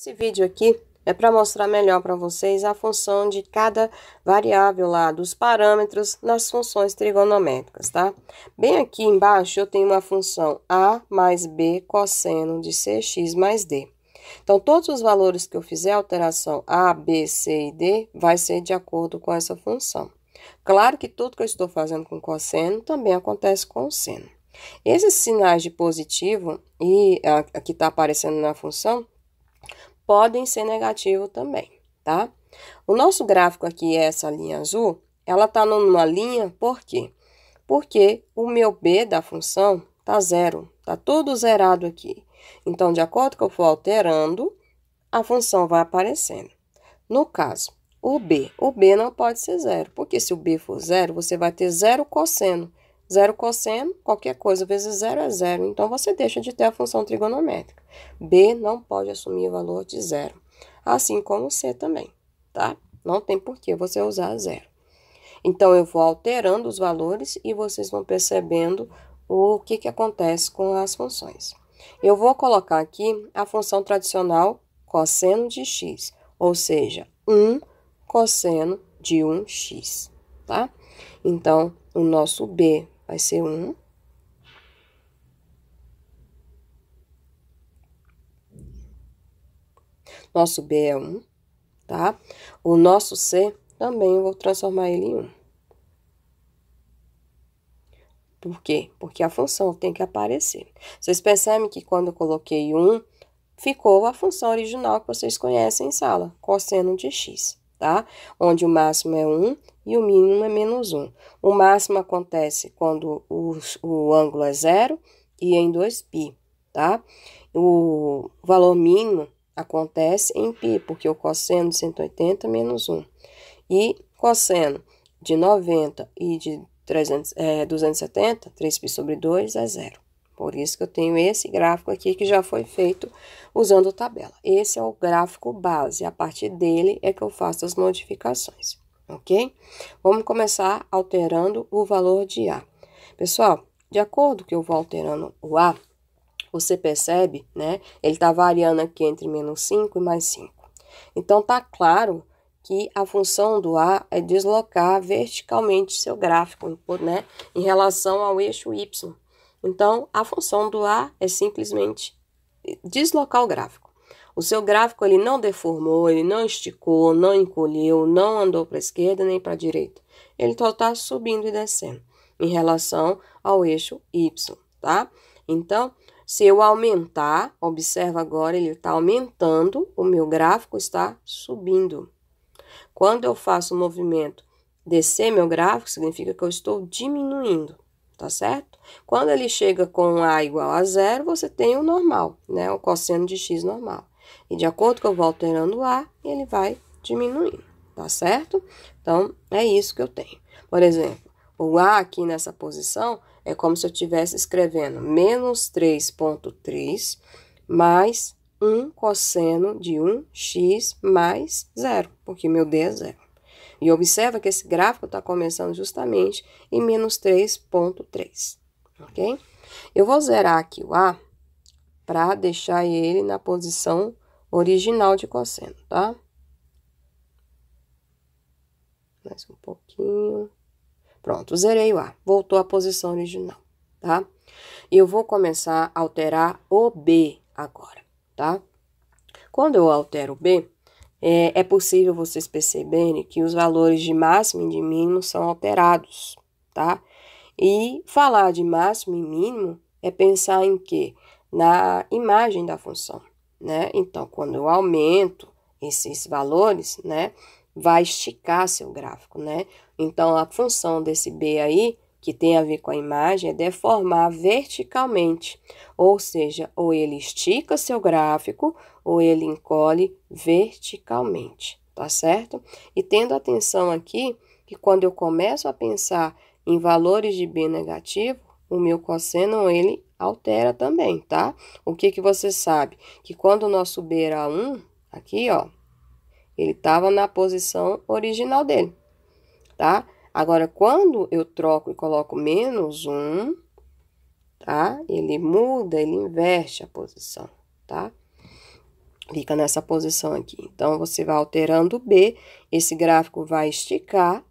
Esse vídeo aqui é para mostrar melhor para vocês a função de cada variável lá, dos parâmetros nas funções trigonométricas, tá? Bem aqui embaixo eu tenho uma função a mais b cosseno de cx mais d. Então, todos os valores que eu fizer alteração a, b, c e d vai ser de acordo com essa função. Claro que tudo que eu estou fazendo com cosseno também acontece com seno. Esses sinais de positivo e aqui está aparecendo na função podem ser negativos também, tá? O nosso gráfico aqui, essa linha azul, ela está numa linha, por quê? Porque o meu b da função tá zero, tá tudo zerado aqui. Então, de acordo com eu for alterando, a função vai aparecendo. No caso, o b não pode ser zero, porque se o b for zero, você vai ter zero cosseno. Zero cosseno, qualquer coisa vezes zero é zero, então você deixa de ter a função trigonométrica. B não pode assumir o valor de zero, assim como C também, tá? Não tem por que você usar zero. Então, eu vou alterando os valores e vocês vão percebendo o que acontece com as funções. Eu vou colocar aqui a função tradicional cosseno de x, ou seja, 1 cosseno de 1x, tá? Então, o nosso B vai ser 1. Nosso B é 1, tá? O nosso C também eu vou transformar ele em 1. Por quê? Porque a função tem que aparecer. Vocês percebem que quando eu coloquei 1, ficou a função original que vocês conhecem em sala, cosseno de x, tá? Onde o máximo é 1 e o mínimo é menos 1. O máximo acontece quando o ângulo é 0 e em 2π, tá? O valor mínimo acontece em π, porque o cosseno de 180 é menos 1. E cosseno de 90 e de 270, 3π sobre 2 é 0. Por isso que eu tenho esse gráfico aqui que já foi feito usando tabela. Esse é o gráfico base, a partir dele é que eu faço as modificações, ok? Vamos começar alterando o valor de A. Pessoal, de acordo que eu vou alterando o A, você percebe, né? Ele está variando aqui entre menos 5 e mais 5. Então, tá claro que a função do A é deslocar verticalmente seu gráfico, né? Em relação ao eixo Y. Então, a função do A é simplesmente deslocar o gráfico. O seu gráfico ele não deformou, ele não esticou, não encolheu, não andou para a esquerda nem para a direita. Ele só está subindo e descendo em relação ao eixo Y, tá? Então, se eu aumentar, observa agora, ele está aumentando, o meu gráfico está subindo. Quando eu faço o movimento descer meu gráfico, significa que eu estou diminuindo, tá certo? Quando ele chega com A igual a 0, você tem o normal, né? O cosseno de x normal. E de acordo com eu vou alterando A, ele vai diminuindo, tá certo? Então, é isso que eu tenho. Por exemplo, o A aqui nessa posição é como se eu estivesse escrevendo menos 3,3 mais 1 cosseno de 1x mais 0, porque meu D é 0. E observa que esse gráfico está começando justamente em menos 3,3, ok? Eu vou zerar aqui o A para deixar ele na posição original de cosseno, tá? Mais um pouquinho. Pronto, zerei o A. Voltou à posição original, tá? E eu vou começar a alterar o B agora, tá? Quando eu altero o B, é possível vocês perceberem que os valores de máximo e de mínimo são alterados, tá? E falar de máximo e mínimo é pensar em quê? Na imagem da função, né? Então, quando eu aumento esses valores, né? Vai esticar seu gráfico, né? Então, a função desse B aí, que tem a ver com a imagem, é deformar verticalmente. Ou seja, ou ele estica seu gráfico, ou ele encolhe verticalmente, tá certo? E tendo atenção aqui, que quando eu começo a pensar em valores de B negativo, o meu cosseno, ele altera também, tá? O que você sabe? Que quando o nosso B era 1, aqui, ó, ele estava na posição original dele, tá? Agora, quando eu troco e coloco menos 1, tá? Ele muda, ele inverte a posição, tá? Fica nessa posição aqui. Então, você vai alterando o B, esse gráfico vai esticar,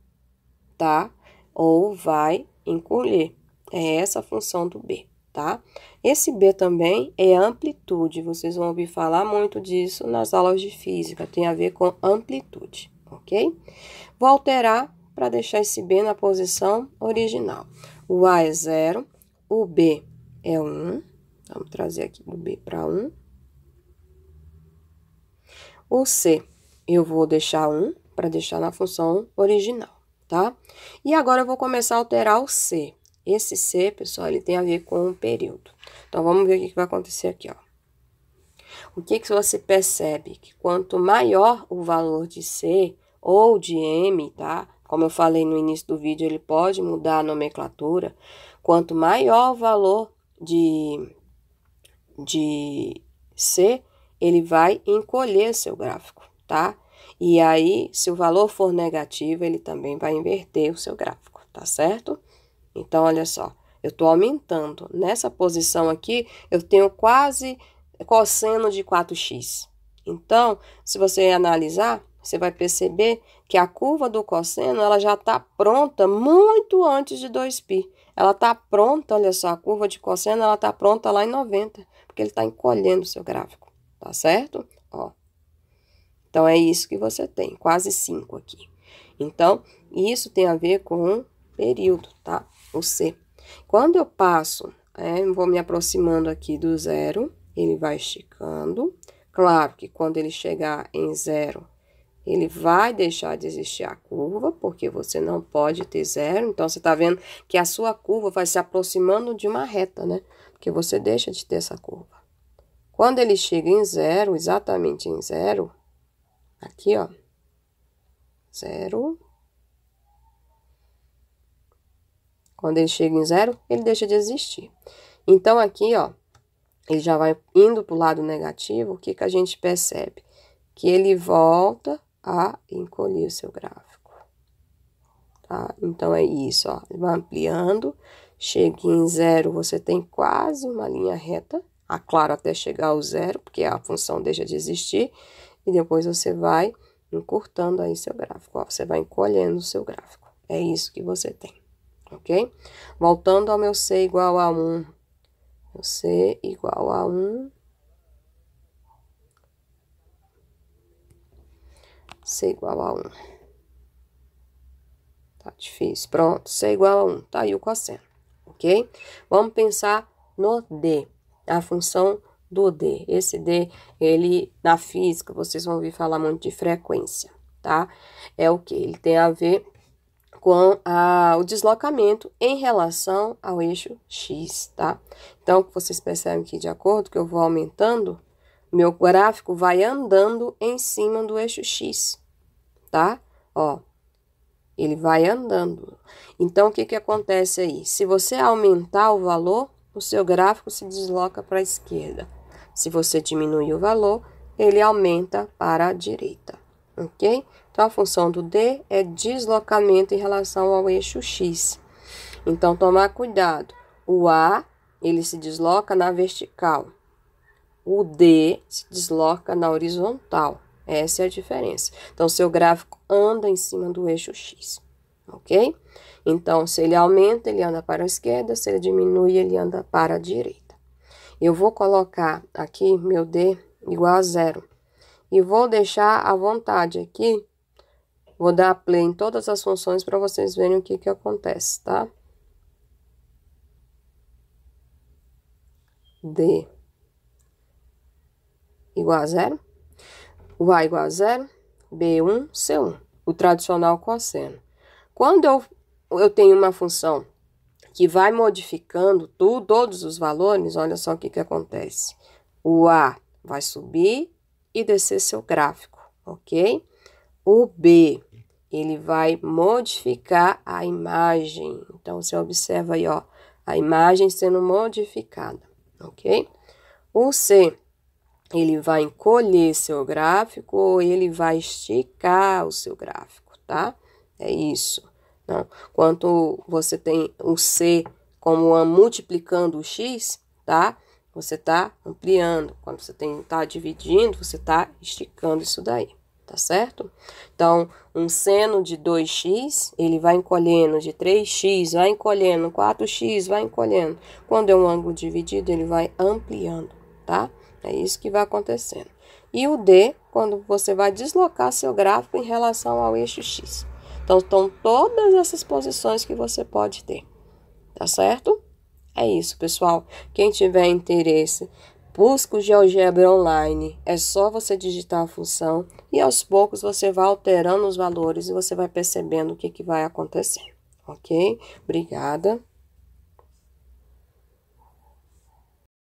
tá? Ou vai encolher. É essa a função do B, tá? Esse B também é amplitude. Vocês vão ouvir falar muito disso nas aulas de física. Tem a ver com amplitude, ok? Vou alterar para deixar esse B na posição original. O A é 0, o B é 1. Vamos trazer aqui o B para 1. O C, eu vou deixar 1 para deixar na função original, tá? E agora eu vou começar a alterar o C. Esse C, pessoal, ele tem a ver com o período. Então, vamos ver o que vai acontecer aqui, ó. O que você percebe? Que quanto maior o valor de C ou de M, tá? Como eu falei no início do vídeo, ele pode mudar a nomenclatura. Quanto maior o valor de C, ele vai encolher seu gráfico, tá? E aí, se o valor for negativo, ele também vai inverter o seu gráfico, tá certo? Então, olha só, eu estou aumentando. Nessa posição aqui, eu tenho quase cosseno de 4x. Então, se você analisar, você vai perceber que a curva do cosseno, ela já está pronta muito antes de 2π. Ela está pronta, olha só, a curva de cosseno, ela está pronta lá em 90, porque ele está encolhendo o seu gráfico, tá certo? Ó. Então, é isso que você tem, quase 5 aqui. Então, isso tem a ver com período, tá? O C. Quando eu passo, vou me aproximando aqui do 0, ele vai esticando. Claro que quando ele chegar em 0, ele vai deixar de existir a curva, porque você não pode ter 0. Então, você está vendo que a sua curva vai se aproximando de uma reta, né? Porque você deixa de ter essa curva. Quando ele chega em 0, exatamente em 0, aqui, ó, 0. Quando ele chega em 0, ele deixa de existir. Então, aqui, ó, ele já vai indo para o lado negativo. O que que a gente percebe? Que ele volta a encolher o seu gráfico, tá? Então, é isso, ó. Ele vai ampliando. Chega em 0, você tem quase uma linha reta. Claro, até chegar ao 0, porque a função deixa de existir. E depois você vai encurtando aí seu gráfico, ó. Você vai encolhendo o seu gráfico. É isso que você tem. Ok? Voltando ao meu C igual a 1. Meu C igual a 1. C igual a 1. Tá difícil. Pronto. C igual a 1. Tá aí o cosseno. Ok? Vamos pensar no D. A função do D. Esse D, ele, na física, vocês vão ouvir falar muito de frequência, tá? É o que? Ele tem a ver com o deslocamento em relação ao eixo X, tá? Então, vocês percebem que de acordo que eu vou aumentando, meu gráfico vai andando em cima do eixo X, tá? Ó, ele vai andando. Então, o que que acontece aí? Se você aumentar o valor, o seu gráfico se desloca para a esquerda. Se você diminuir o valor, ele aumenta para a direita, ok? Então, a função do D é deslocamento em relação ao eixo X. Então, tomar cuidado. O A, ele se desloca na vertical. O D se desloca na horizontal. Essa é a diferença. Então, seu gráfico anda em cima do eixo X, ok? Então, se ele aumenta, ele anda para a esquerda. Se ele diminui, ele anda para a direita. Eu vou colocar aqui meu D igual a 0. E vou deixar à vontade aqui. Vou dar play em todas as funções para vocês verem o que que acontece, tá? D igual a 0. O A igual a 0. B1, C1. O tradicional cosseno. Quando eu tenho uma função que vai modificando todos os valores, olha só o que que acontece. O A vai subir e descer seu gráfico, ok? O B, ele vai modificar a imagem. Então, você observa aí, ó, a imagem sendo modificada, ok? O C, ele vai encolher seu gráfico ou ele vai esticar o seu gráfico, tá? É isso. Não? Quando você tem o C como multiplicando o X, tá? você está ampliando. Quando você está dividindo, você está esticando isso daí, tá certo? Então, um seno de 2x, ele vai encolhendo, de 3x, vai encolhendo, 4x, vai encolhendo. Quando é um ângulo dividido, ele vai ampliando, tá? É isso que vai acontecendo. E o D, quando você vai deslocar seu gráfico em relação ao eixo X. Então, estão todas essas posições que você pode ter, tá certo? É isso, pessoal. Quem tiver interesse, busca o GeoGebra online. É só você digitar a função e aos poucos você vai alterando os valores e você vai percebendo o que vai acontecer, ok? Obrigada.